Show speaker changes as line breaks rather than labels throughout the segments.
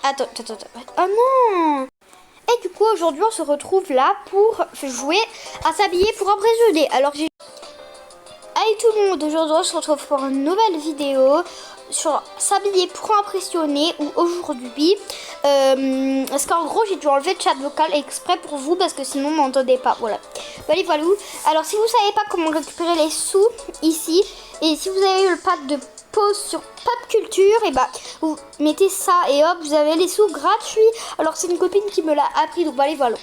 Attends. Oh non. Et du coup, aujourd'hui, on se retrouve là pour jouer à s'habiller pour impressionner. Alors, Hey tout le monde, aujourd'hui, on se retrouve pour une nouvelle vidéo sur s'habiller pour impressionner ou aujourd'hui. Parce qu'en gros, j'ai dû enlever le chat vocal exprès pour vous parce que sinon, on m'entendait pas. Voilà. Voilà. Alors, si vous savez pas comment récupérer les sous ici, et si vous avez eu le pack de pause sur Pop Culture, et bah vous mettez ça et hop, vous avez les sous gratuits. Alors, c'est une copine qui me l'a appris, donc voilà.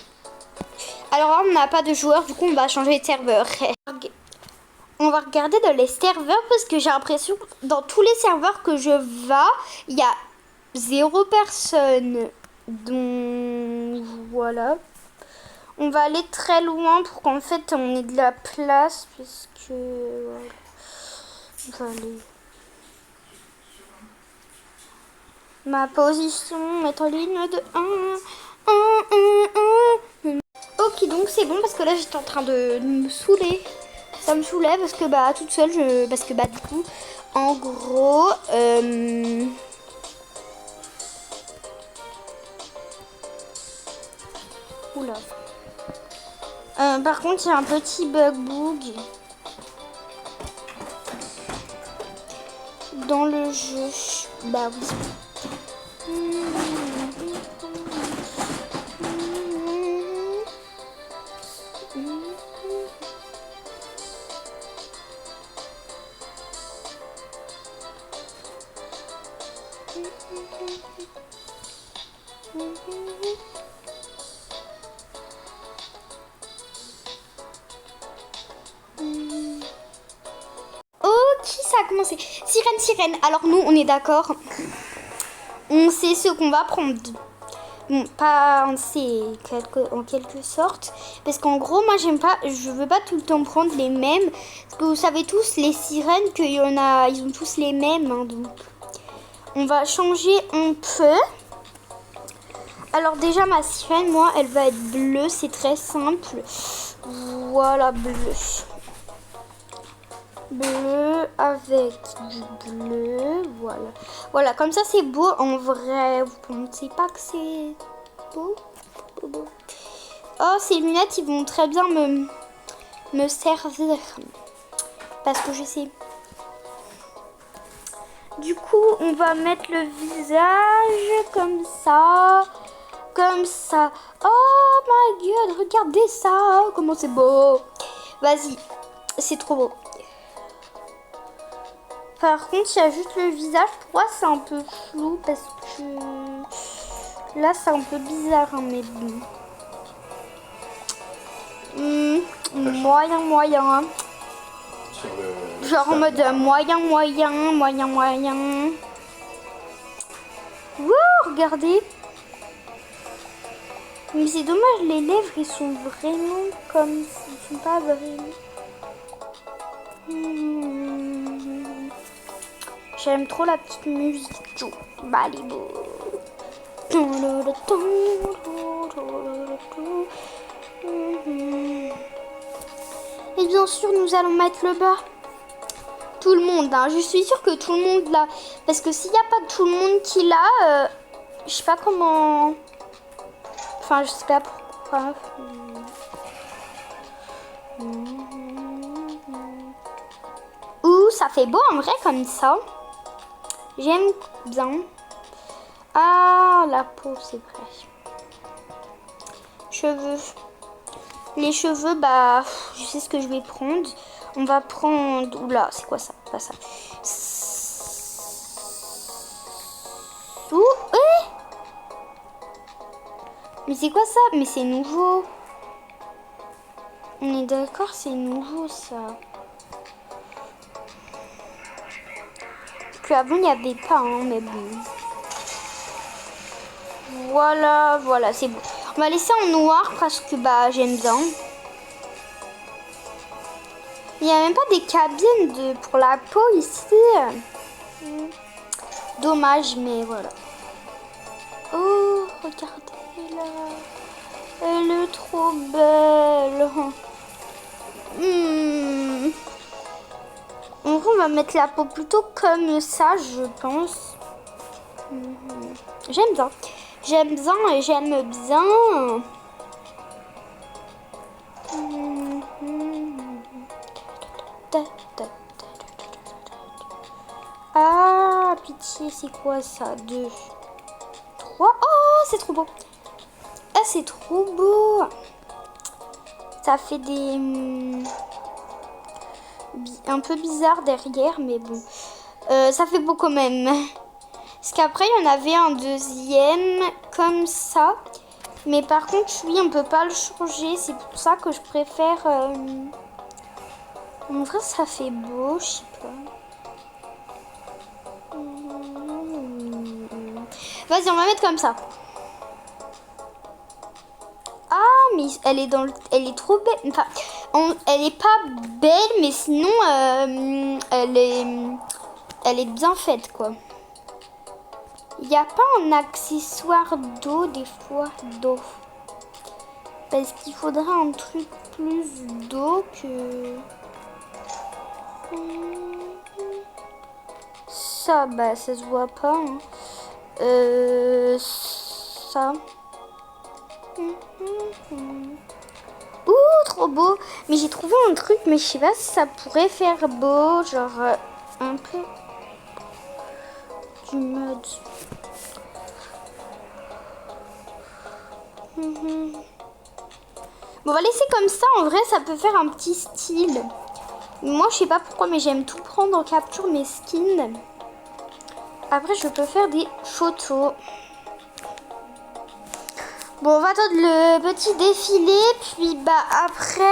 Alors là, on n'a pas de joueurs, du coup, on va changer de serveur. On va regarder dans les serveurs parce que j'ai l'impression que dans tous les serveurs que je vais, il y a 0 personne. Donc voilà. On va aller très loin pour qu'en fait on ait de la place parce que voilà. On va aller. Ma position est en ligne de 1. Ok, donc c'est bon parce que là j'étais en train de me saouler. Ça me saoulait parce que bah toute seule, parce que bah du coup, en gros, oula. Par contre, il y a un petit bug dans le jeu. Bah oui. Ça a commencé. Sirène. Alors nous, on est d'accord. On sait ce qu'on va prendre. Bon, pas on sait en quelque sorte. Parce qu'en gros, moi, je veux pas tout le temps prendre les mêmes. Parce que vous savez tous, les sirènes, qu'il y en a, ils ont tous les mêmes. Hein, donc, on va changer un peu. Alors déjà, ma sirène, moi, elle va être bleue. C'est très simple. Voilà, bleu avec du bleu, voilà, comme ça c'est beau. En vrai, vous pensez pas que c'est beau? Oh, ces lunettes, ils vont très bien me servir parce que je sais. Du coup, on va mettre le visage comme ça. Oh my god, regardez ça, comment c'est beau. Vas-y, c'est trop beau. Par contre, il y a juste le visage. Pour moi, c'est un peu flou parce que là, c'est un peu bizarre, hein, mais bon. Moyen. Genre en mode moyen. Wow, regardez. Mais c'est dommage, les lèvres, ils sont vraiment comme... Ils sont pas vraiment... J'aime trop la petite musique. Malibu. Et bien sûr, nous allons mettre le bas. Tout le monde, hein. Je suis sûre que tout le monde l'a. Parce que s'il n'y a pas tout le monde qui l'a, je sais pas comment... Enfin, je sais pas pourquoi. Ouh, ça fait beau en vrai comme ça. J'aime bien. Ah, la peau, c'est vrai. Cheveux. Les cheveux, bah, je sais ce que je vais prendre. On va prendre... Oula, c'est quoi ça? Pas ça. Ouh, mais c'est quoi ça? Mais c'est nouveau. On est d'accord, c'est nouveau ça. Puis avant, il n'y avait pas, hein, mais bon. Voilà, c'est bon. On va laisser en noir parce que bah j'aime bien. Il n'y a même pas des cabines pour la peau ici. Dommage, mais voilà. Oh, regardez-la. Elle est trop belle. En gros, on va mettre la peau plutôt comme ça, je pense. J'aime bien. J'aime bien et j'aime bien. Ah, pitié, c'est quoi ça? 2, 3. Oh, c'est trop beau. Ah, c'est trop beau. Ça fait des... un peu bizarre derrière, mais bon. Ça fait beau quand même. Parce qu'après, il y en avait un deuxième comme ça. Mais par contre, lui, on peut pas le changer. C'est pour ça que je préfère... En vrai, ça fait beau, je sais pas. Vas-y, on va mettre comme ça. Ah, mais elle est dans le... Elle est trop belle. Enfin, elle est pas belle, mais sinon, elle est bien faite, quoi. Il n'y a pas un accessoire d'eau, des fois, d'eau. Parce qu'il faudrait un truc plus d'eau que... Ça, bah, ça se voit pas. Hein. Ça. Ouh, trop beau. Mais j'ai trouvé un truc, mais je sais pas si ça pourrait faire beau. Genre, un peu du mode. Bon, on va laisser comme ça. En vrai, ça peut faire un petit style. Moi, je sais pas pourquoi, mais j'aime tout prendre en capture mes skins. Après, je peux faire des photos. Bon, on va attendre le petit défilé. Puis, bah, après,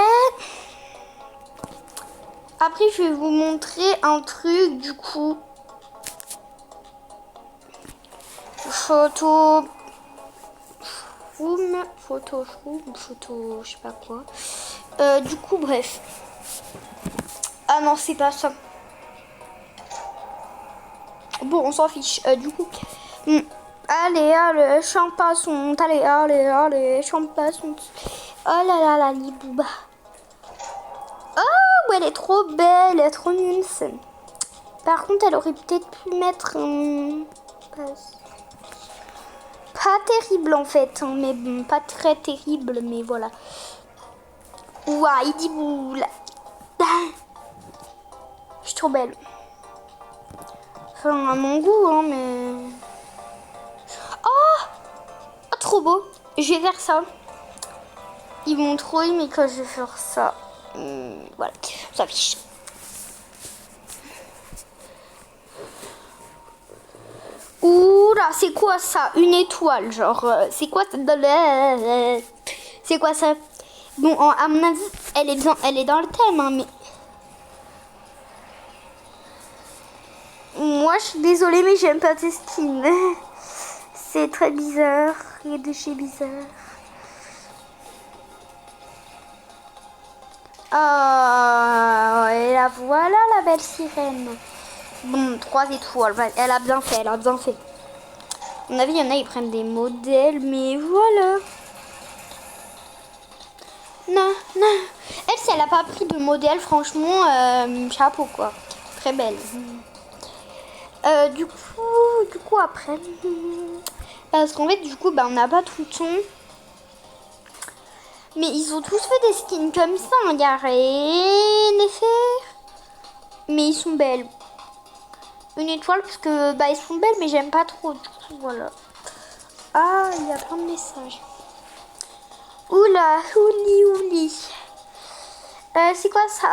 je vais vous montrer un truc, du coup. Photo, je sais pas quoi. Du coup, bref. Ah non, c'est pas ça. Bon, on s'en fiche. Du coup, allez, champagne, allez, champagne. Oh là là, la libouba. Oh, elle est trop belle, elle est trop nulle. Par contre, elle aurait peut-être pu mettre un... Pas terrible en fait, hein, mais bon, pas très terrible, mais voilà. Ouah, il dit boule. Je suis trop belle. Enfin, à mon goût, hein, mais... Oh, trop beau. Je vais faire ça. Ils vont trop aimer quand je vais faire ça. Voilà, on s'affiche. Ouh là, c'est quoi ça? Une étoile, genre, c'est quoi ça? C'est quoi ça? Bon, à mon avis, elle est dans le thème, hein, mais... Moi, je suis désolée, mais j'aime pas tes skins. C'est très bizarre, et de chez bizarre. Ah, et la voilà, la belle sirène. Bon, 3 étoiles, elle a bien fait, À mon avis, il y en a, ils prennent des modèles, mais voilà. Non. Elle, si elle a pas pris de modèle, franchement, chapeau, quoi. Très belle. Du coup, après... Parce qu'en fait, du coup, bah, on n'a pas tout le temps. Mais ils ont tous fait des skins comme ça, il n'y a rien à faire. Mais ils sont belles. Une étoile parce que bah ils sont belles, mais j'aime pas trop. Du coup, voilà. Ah, il y a plein de messages. Oula, ouli. C'est quoi ça?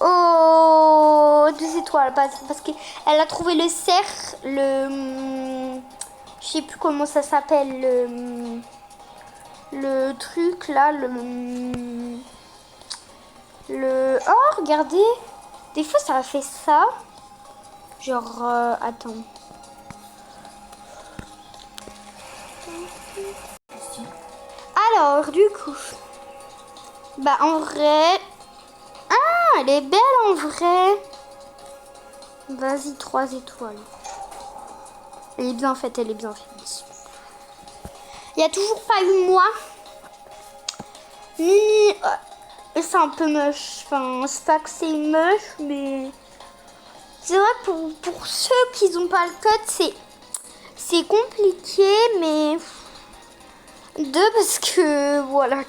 Oh, 2 étoiles. Parce qu'elle a trouvé le cerf, je sais plus comment ça s'appelle, le truc là, oh, regardez. Des fois, ça a fait ça. Genre, attends. Alors, du coup. Bah, en vrai... Ah, elle est belle en vrai. Vas-y, 3 étoiles. Elle est bien faite, Il n'y a toujours pas eu moi. C'est un peu moche. Enfin, c'est pas que c'est moche, mais... C'est vrai que pour ceux qui n'ont pas le code, c'est compliqué, mais... parce que... Voilà.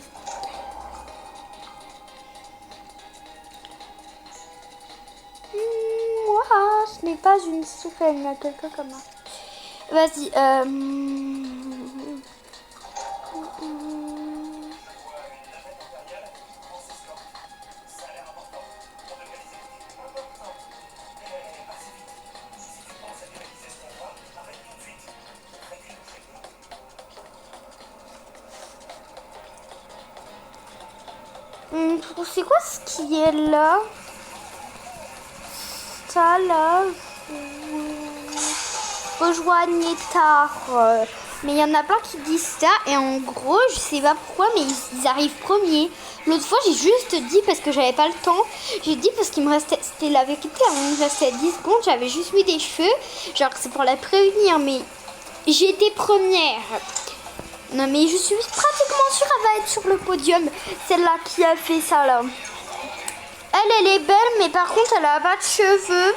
Moi, ce n'est pas une sirène, il y a quelqu'un comme ça. Vas-y, c'est quoi ce qui est là? Ça là, rejoignez tard. Mais il y en a plein qui disent ça et en gros, je sais pas pourquoi, mais ils arrivent premiers. L'autre fois, j'ai juste dit parce que j'avais pas le temps. J'ai dit parce qu'il me restait, c'était la vérité, il me restait 10 secondes, j'avais juste mis des cheveux. Genre, c'est pour la prévenir, mais j'ai été première. Non, mais je suis pratiquement sûre qu'elle va être sur le podium. Celle-là qui a fait ça là. Elle est belle, mais par contre, elle a pas de cheveux.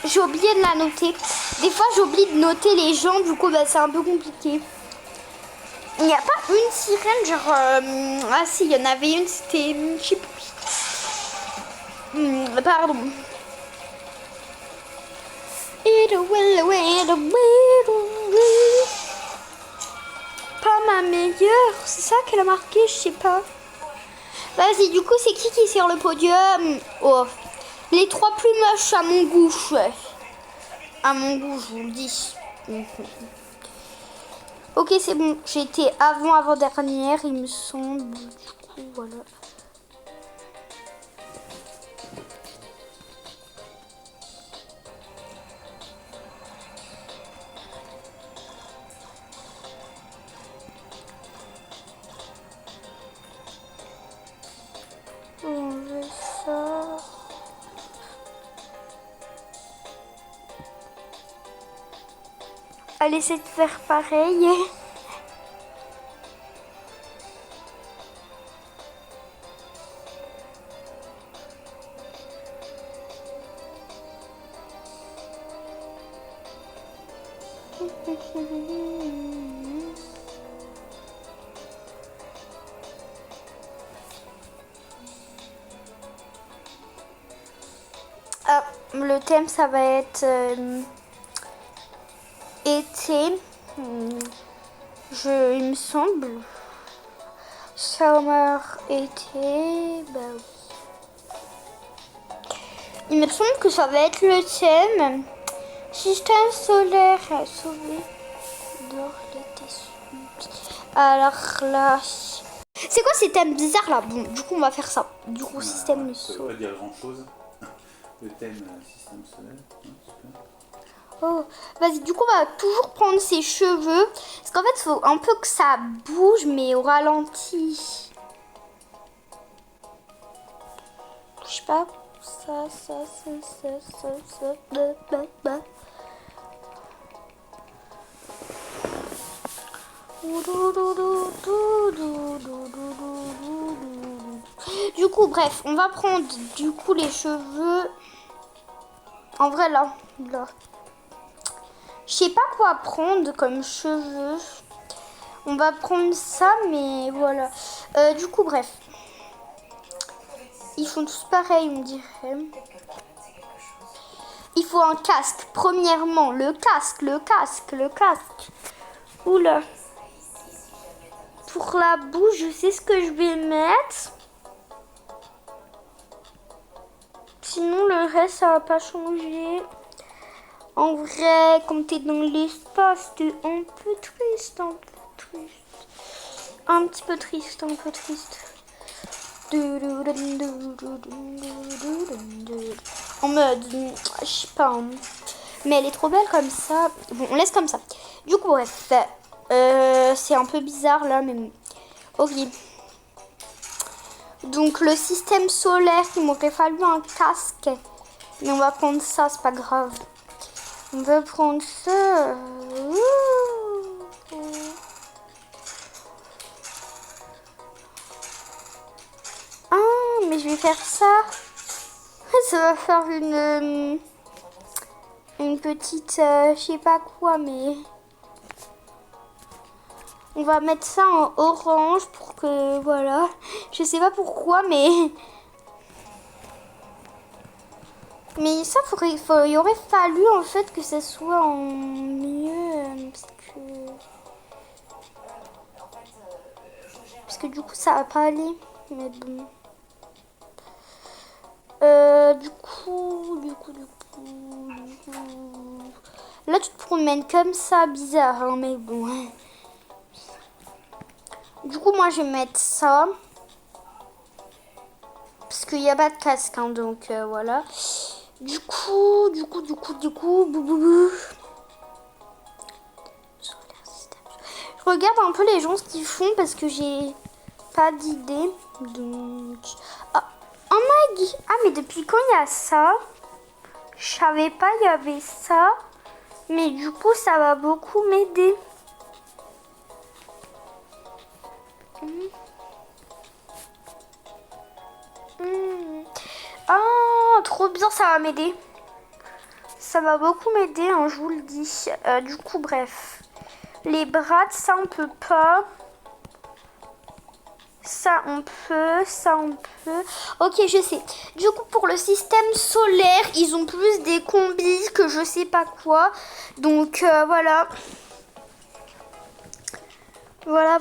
J'ai oublié de la noter. Des fois, j'oublie de noter les gens, du coup, bah, c'est un peu compliqué. Il n'y a pas une sirène, genre... Ah si, il y en avait une, c'était... Je sais plus. Pardon. Pas ma meilleure, c'est ça qu'elle a marqué, je sais pas. Vas-y, du coup, c'est qui est sur le podium? Oh, les 3 plus moches à mon goût. À mon goût, je vous le dis. Ok, c'est bon. J'ai été avant-dernière, il me semble. Du coup, voilà. On veut ça. Allez, essayer de faire pareil. Ah, le thème, ça va être été. Il me semble. Summer, été. Bah oui. Il me semble que ça va être le thème. Système solaire sauvé dans l'été. Alors là. C'est quoi ces thèmes bizarres là? Bon, du coup, on va faire ça. Du coup, système
solaire. Ça veut pas dire grand chose. Le thème système solaire.
Oh, vas-y, du coup, on va toujours prendre ses cheveux. Parce qu'en fait, il faut un peu que ça bouge, mais au ralenti. Je sais pas. Ça. Du coup, bref, on va prendre du coup les cheveux. En vrai, là. Je sais pas quoi prendre comme cheveux. On va prendre ça, mais voilà. Du coup, bref. Ils font tous pareil, on dirait. Il faut un casque. Premièrement, le casque. Oula. Pour la bouche, je sais ce que je vais mettre. Sinon, le reste, ça va pas changer. En vrai, quand t'es dans l'espace, t'es un peu triste. Un petit peu triste. En mode, je sais pas. Hein. Mais elle est trop belle comme ça. Bon, on laisse comme ça. Du coup, bref. C'est un peu bizarre là, mais bon. Ok. Donc, le système solaire, il m'aurait fallu un casque. Mais on va prendre ça, c'est pas grave. On va prendre ça. Ah, mais je vais faire ça. Ça va faire une... une petite, je sais pas quoi, mais on va mettre ça en orange pour que, voilà, je sais pas pourquoi, mais ça, il aurait fallu en fait que ça soit en mieux, parce que du coup ça va pas aller, mais bon. Du coup. Là tu te promènes comme ça, bizarre, hein, mais bon. Du coup moi je vais mettre ça. Parce qu'il n'y a pas de casque, hein, donc voilà. Du coup, bou. Je regarde un peu les gens ce qu'ils font parce que j'ai pas d'idée. Donc, ah, mais depuis quand il y a ça? Je savais pas il y avait ça, mais du coup ça va beaucoup m'aider. Ah, trop bien, ça va m'aider. Ça va beaucoup m'aider, hein, je vous le dis. Du coup, bref. Les bras, ça on peut pas. Ça on peut, ça on peut. Ok, je sais. Du coup, pour le système solaire, ils ont plus des combis que je sais pas quoi. Donc voilà. Voilà.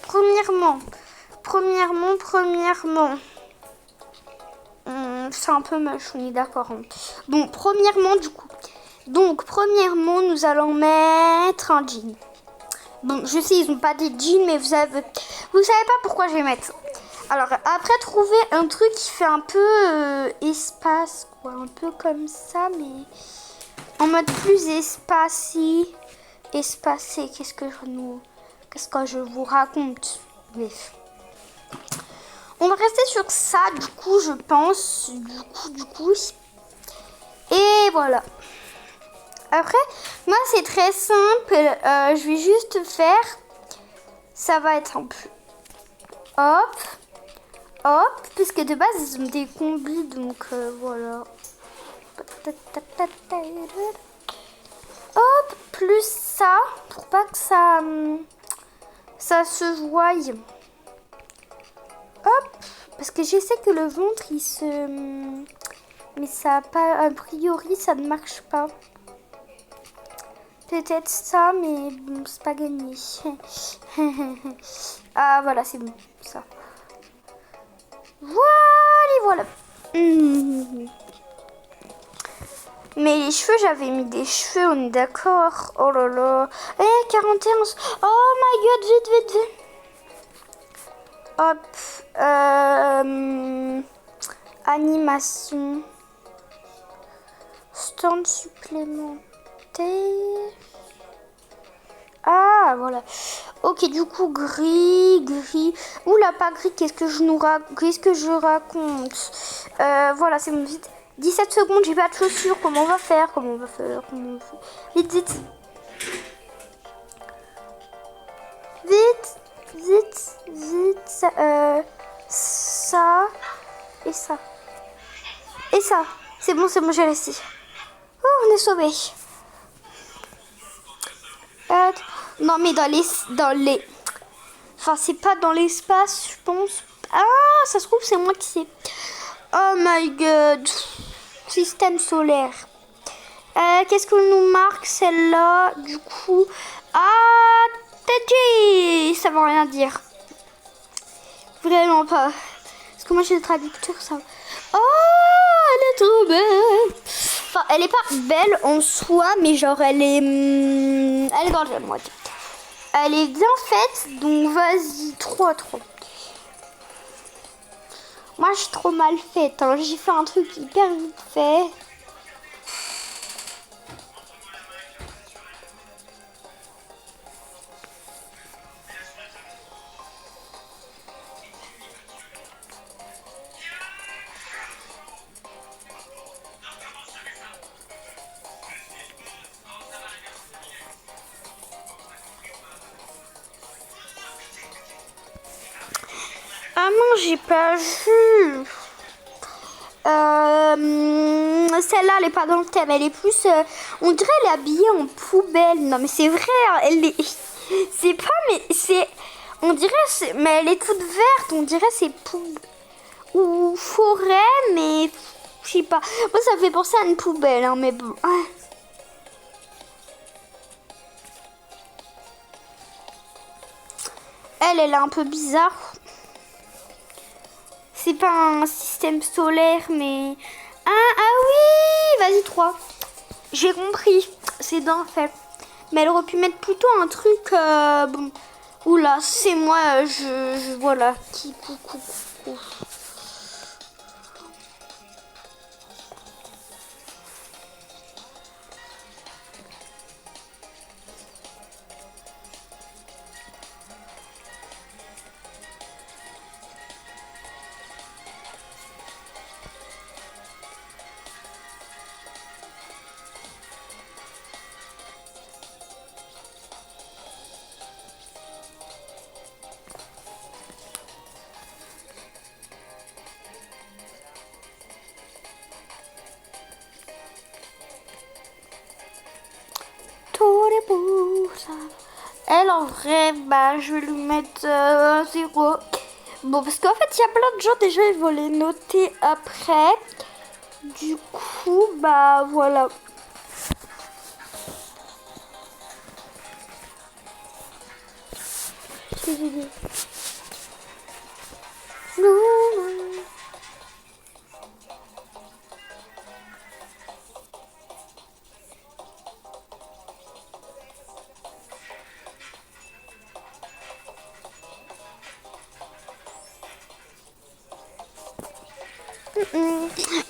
Premièrement. C'est un peu moche, on est d'accord. Hein. Bon, premièrement, du coup. Donc, premièrement, nous allons mettre un jean. Bon, je sais, ils n'ont pas des jeans, mais vous savez pas pourquoi je vais mettre. Alors, après, trouver un truc qui fait un peu espace, quoi. Un peu comme ça, mais en mode plus espacé. Qu'est-ce que je vous raconte? Bref. On va rester sur ça, du coup, je pense. Du coup. Et voilà. Après, moi, c'est très simple. Je vais juste faire. Ça va être un peu. Hop. Parce que de base, ils ont des combis. Donc, voilà. Hop. Plus ça. Pour pas que ça se voie. Hop. Parce que je sais que le ventre, il se... Mais ça a pas... A priori, ça ne marche pas. Peut-être ça, mais bon, c'est pas gagné. Ah, voilà, c'est bon, ça. Voilà. Mais les cheveux, j'avais mis des cheveux, on est d'accord. Oh là là. 41. Oh my god, vite. Hop. Animation. Stand supplémentaire. Ah, voilà. Ok, du coup, gris. Oula, pas gris, qu'est-ce que je raconte? Voilà, c'est bon, vite. 17 secondes, j'ai pas de chaussures. Comment on va faire? Vite. Ça. Et ça. C'est bon, j'ai réussi. Oh, on est sauvés. Non, mais dans les... Enfin, c'est pas dans l'espace, je pense. Ah, ça se trouve, c'est moi qui sais. Oh my god. Système solaire. Qu'est-ce que nous marque celle-là? Du coup... Ah, TG. Ça veut rien dire. Vraiment pas. Parce que moi, j'ai le traducteur, ça... Oh, elle est trop belle. Enfin, elle est pas belle en soi, mais genre, elle est dans le moi. Elle est bien faite, donc vas-y, trop. Moi, je suis trop mal faite. Hein. J'ai fait un truc hyper vite fait. Ah non, j'ai pas vu. celle-là, elle est pas dans le thème. Elle est plus... on dirait elle est habillée en poubelle. Non, mais c'est vrai. Hein, elle est... C'est pas... Mais c'est... On dirait... Mais elle est toute verte. On dirait c'est ou forêt, mais... Je sais pas. Moi, ça me fait penser à une poubelle. Hein, mais bon... Elle est un peu bizarre. C'est pas un système solaire, mais... Ah oui, vas-y, 3. J'ai compris. C'est bien fait. Mais elle aurait pu mettre plutôt un truc... bon. Oula, c'est moi, voilà. Qui coucou. Elle, en vrai, bah, je vais lui mettre 0. Bon, parce qu'en fait, il y a plein de gens, déjà, ils vont les noter après. Du coup, bah, voilà.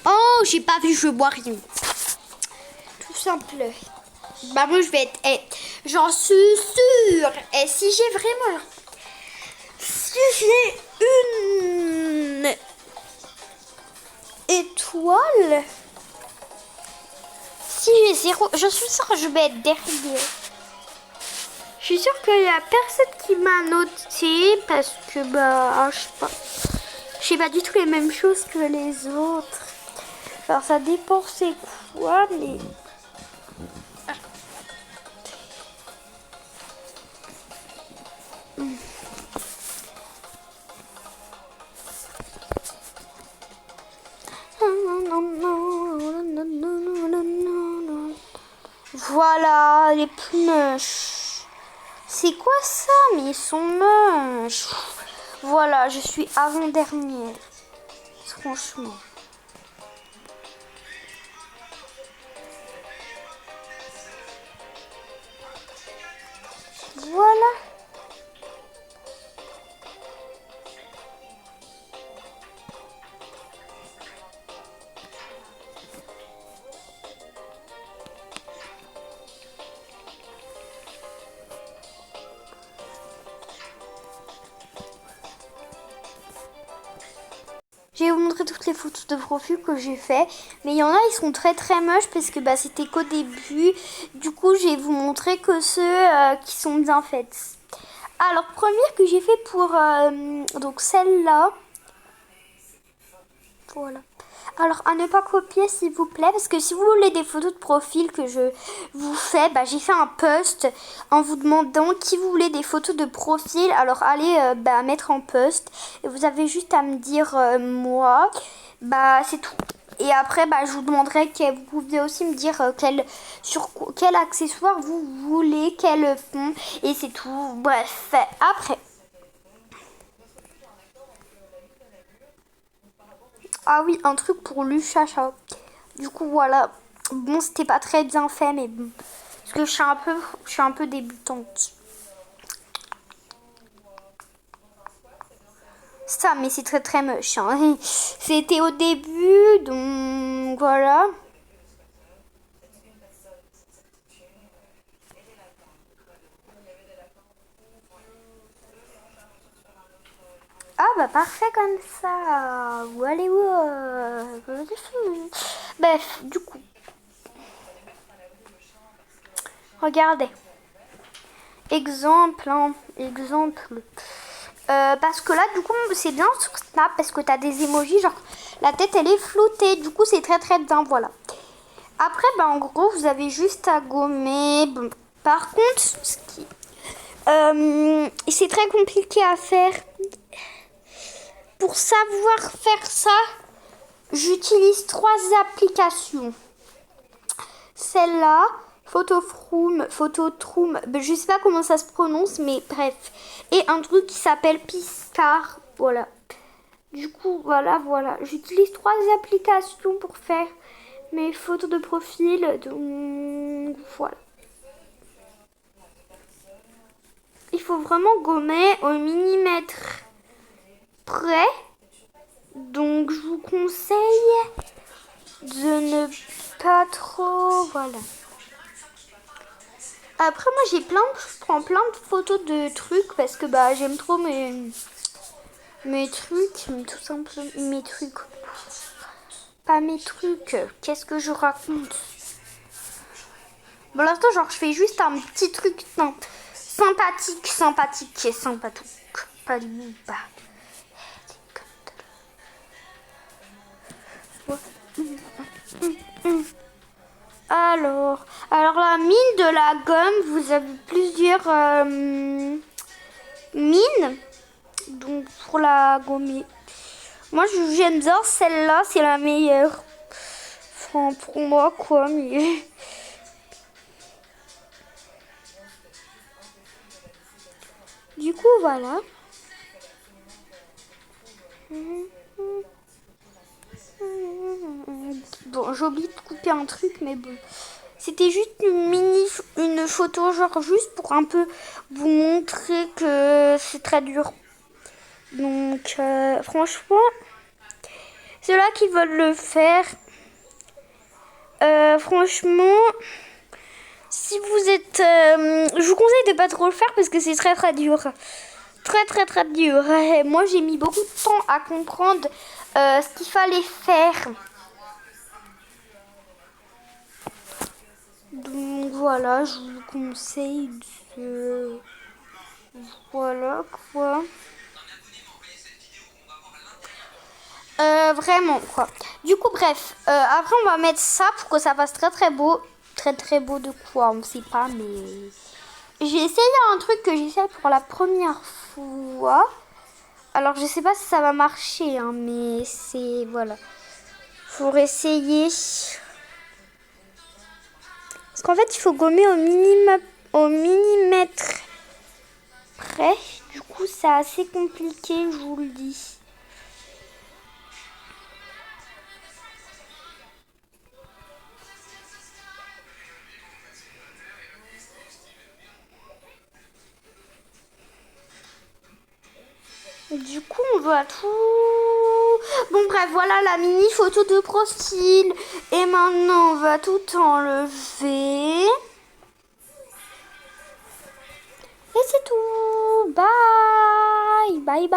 Oh, j'ai pas vu, je bois rien. Tout simple. Bah moi je vais être... j'en suis sûre. Et si j'ai vraiment... Si j'ai une étoile... Si j'ai 0... Je suis sûre que je vais être derrière. Je suis sûre qu'il y a personne qui m'a noté parce que bah... Je sais pas. Je sais pas du tout les mêmes choses que les autres. Alors ça dépend c'est quoi, mais... Voilà, les plus moches. C'est quoi ça? Mais ils sont moches. Voilà, je suis avant-dernière. Franchement. Voilà. Je vais vous montrer toutes les photos de profil que j'ai fait. Mais il y en a, ils sont très très moches parce que bah, c'était qu'au début. Du coup, je vais vous montrer que ceux qui sont bien faites. Alors, première que j'ai fait pour donc celle-là. Voilà. Alors, à ne pas copier s'il vous plaît. Parce que si vous voulez des photos de profil que je vous fais, bah, j'ai fait un post en vous demandant qui vous voulez des photos de profil. Alors, allez mettre en post. Et vous avez juste à me dire moi. Bah, c'est tout. Et après, bah, je vous demanderai que vous pouvez aussi me dire sur quel accessoire vous voulez, quel fond. Et c'est tout. Bref, après. Ah oui, un truc pour Luchacha. Du coup, voilà. Bon, c'était pas très bien fait, mais bon. Parce que je suis un peu débutante. Ça, mais c'est très très moche. Hein. C'était au début, donc voilà. Ah bah parfait comme ça. Où allez-vous Bref, du coup. Regardez. Exemple, hein. Exemple. Parce que là, du coup, c'est bien sur Snap parce que t'as des emojis. Genre, la tête elle est floutée. Du coup c'est très très bien, voilà. Après en gros vous avez juste à gommer. Bon, par contre c'est très compliqué à faire. Pour savoir faire ça, j'utilise 3 applications. Celle-là, Photofroom, Phototroom, je sais pas comment ça se prononce, mais bref. Et un truc qui s'appelle Piscar, voilà. Du coup, voilà. J'utilise 3 applications pour faire mes photos de profil, donc voilà. Il faut vraiment gommer au millimètre près, donc je vous conseille de ne pas trop, voilà. Après moi je prends plein de photos de trucs parce que j'aime trop mes trucs, tout simplement mes trucs. Pas mes trucs, qu'est-ce que je raconte? Bon l'instant genre je fais juste un petit truc sympathique. Pas du bas. Alors la mine de la gomme, vous avez plusieurs mines, donc pour la gommer. Moi j'aime bien celle-là, c'est la meilleure. Enfin pour moi quoi, mais du coup voilà. Bon, j'ai oublié de couper un truc, mais bon. C'était juste une photo, genre juste pour un peu vous montrer que c'est très dur. Donc, franchement, ceux-là qui veulent le faire, franchement, si vous êtes... je vous conseille de pas trop le faire parce que c'est très très dur. Très dur. Et moi, j'ai mis beaucoup de temps à comprendre ce qu'il fallait faire. Donc voilà, je vous conseille de... Voilà quoi. Vraiment quoi. Du coup bref, après on va mettre ça pour que ça fasse très très beau. Très beau de quoi, on ne sait pas, mais... J'ai essayé un truc que j'essaie pour la première fois. Alors je sais pas si ça va marcher, hein, mais c'est... Voilà. Faut essayer. Parce qu'en fait il faut gommer au millimètre près. Du coup c'est assez compliqué, je vous le dis. Du coup, on va tout... Bon, bref, voilà la mini photo de profil. Et maintenant, on va tout enlever. Et c'est tout. Bye. Bye.